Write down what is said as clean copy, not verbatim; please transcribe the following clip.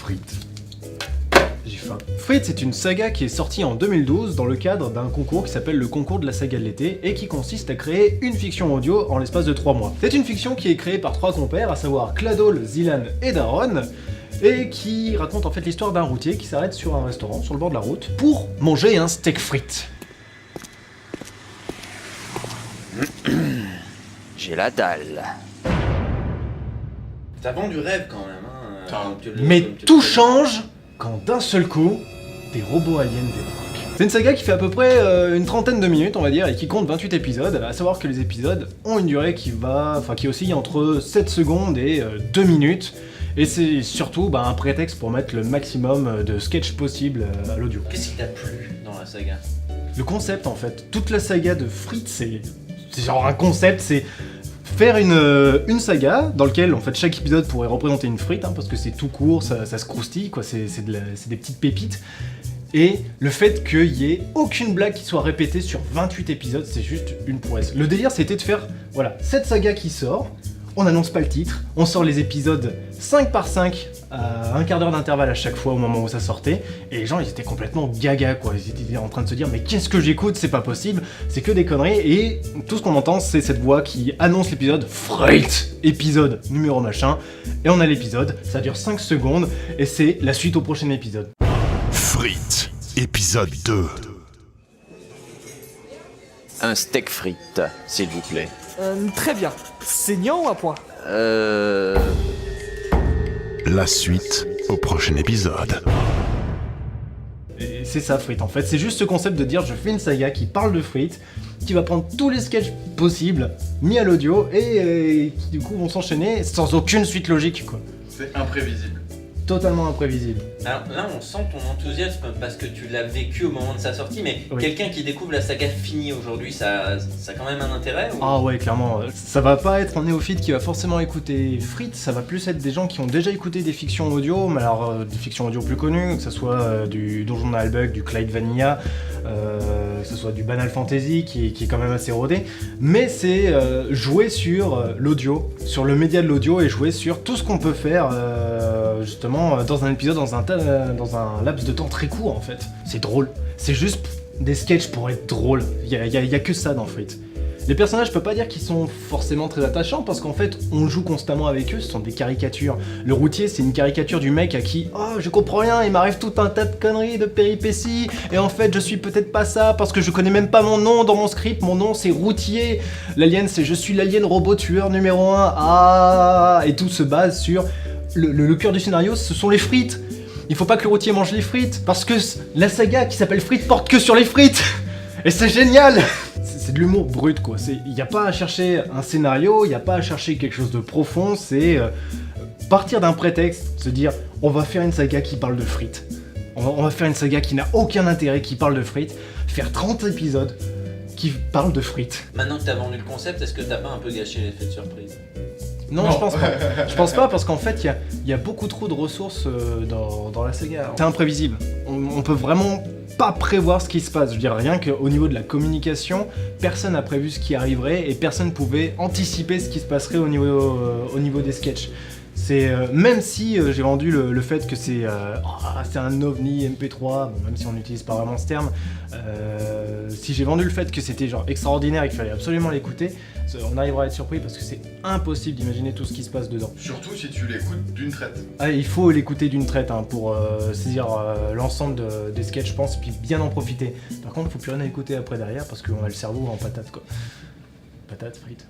Frites. J'ai faim. Frites, c'est une saga qui est sortie en 2012 dans le cadre d'un concours qui s'appelle le concours de la saga de l'été et qui consiste à créer une fiction audio en l'espace de 3 mois. C'est une fiction qui est créée par 3 compères, à savoir Cladol, Zilan et Daron, et qui raconte en fait l'histoire d'un routier qui s'arrête sur un restaurant sur le bord de la route pour manger un steak frites. J'ai la dalle. T'as vendu rêve quand même, hein. Mais tout change quand d'un seul coup, des robots aliens débarquent. C'est une saga qui fait à peu près une trentaine de minutes, on va dire, et qui compte 28 épisodes, à savoir que les épisodes ont une durée qui oscille entre 7 secondes et 2 minutes, et c'est surtout un prétexte pour mettre le maximum de sketch possible à l'audio. Qu'est-ce qui t'a plu dans la saga? Le concept en fait, toute la saga de Frites, c'est genre un concept, c'est faire une saga dans laquelle en fait chaque épisode pourrait représenter une frite, hein, parce que c'est tout court, ça se croustille, quoi, c'est des petites pépites. Et le fait qu'il y ait aucune blague qui soit répétée sur 28 épisodes, c'est juste une prouesse. Le délire c'était de faire, voilà, cette saga qui sort, on n'annonce pas le titre, on sort les épisodes 5 par 5 à un quart d'heure d'intervalle à chaque fois au moment où ça sortait, et les gens ils étaient complètement gaga quoi, ils étaient en train de se dire mais qu'est-ce que j'écoute, c'est pas possible, c'est que des conneries, et tout ce qu'on entend c'est cette voix qui annonce l'épisode Frites, épisode numéro machin, et on a l'épisode, ça dure 5 secondes, et c'est la suite au prochain épisode. Frites, épisode 2. Un steak frites, s'il vous plaît. Très bien. Saignant ou à point? La suite au prochain épisode. Et c'est ça Frites en fait, c'est juste ce concept de dire je fais une saga qui parle de frites, qui va prendre tous les sketchs possibles, mis à l'audio, et qui du coup vont s'enchaîner sans aucune suite logique quoi. C'est imprévisible. Totalement imprévisible. Alors là, on sent ton enthousiasme parce que tu l'as vécu au moment de sa sortie, mais Oui. quelqu'un qui découvre la saga finie aujourd'hui, ça a quand même un intérêt ou... Ah ouais, clairement, ça va pas être un néophyte qui va forcément écouter Frites, ça va plus être des gens qui ont déjà écouté des fictions audio, mais alors des fictions audio plus connues, que ce soit du Donjon Albuck, du Clyde Vanilla, que ce soit du Banal Fantasy qui est quand même assez rodé, mais c'est jouer sur l'audio, sur le média de l'audio et jouer sur tout ce qu'on peut faire justement dans un épisode, dans un laps de temps très court en fait. C'est drôle, c'est juste des sketchs pour être drôle, y a que ça dans Frites. Les personnages, je peux pas dire qu'ils sont forcément très attachants parce qu'en fait, on joue constamment avec eux, ce sont des caricatures. Le routier, c'est une caricature du mec à qui « Oh, je comprends rien, il m'arrive tout un tas de conneries, de péripéties, et en fait, je suis peut-être pas ça parce que je connais même pas mon nom dans mon script, mon nom c'est Routier. L'alien, c'est « Je suis l'alien robot tueur numéro 1, ah !» Et tout se base sur le cœur du scénario, ce sont les frites. Il faut pas que le routier mange les frites, parce que la saga qui s'appelle Frites porte que sur les frites. Et c'est génial. C'est de l'humour brut quoi, il n'y a pas à chercher un scénario, il n'y a pas à chercher quelque chose de profond, c'est partir d'un prétexte, se dire on va faire une saga qui parle de frites. On va faire une saga qui n'a aucun intérêt, qui parle de frites, faire 30 épisodes qui parlent de frites. Maintenant que t'as vendu le concept, est-ce que t'as pas un peu gâché l'effet de surprise? Non, je pense pas. Je pense pas parce qu'en fait, il y a beaucoup trop de ressources dans la saga. C'est imprévisible. On peut vraiment pas prévoir ce qui se passe. Je veux dire, rien qu'au niveau de la communication, personne n'a prévu ce qui arriverait et personne pouvait anticiper ce qui se passerait au niveau des sketchs. C'est même si j'ai vendu le fait que c'est un ovni MP3, bon, même si on n'utilise pas vraiment ce terme, si j'ai vendu le fait que c'était genre extraordinaire et qu'il fallait absolument l'écouter, on arrivera à être surpris parce que c'est impossible d'imaginer tout ce qui se passe dedans. Surtout si tu l'écoutes d'une traite. Ah, il faut l'écouter d'une traite hein, pour saisir l'ensemble des sketchs, je pense, puis bien en profiter. Par contre, il faut plus rien à écouter après derrière parce qu'on a le cerveau en patate quoi. Patate, frites.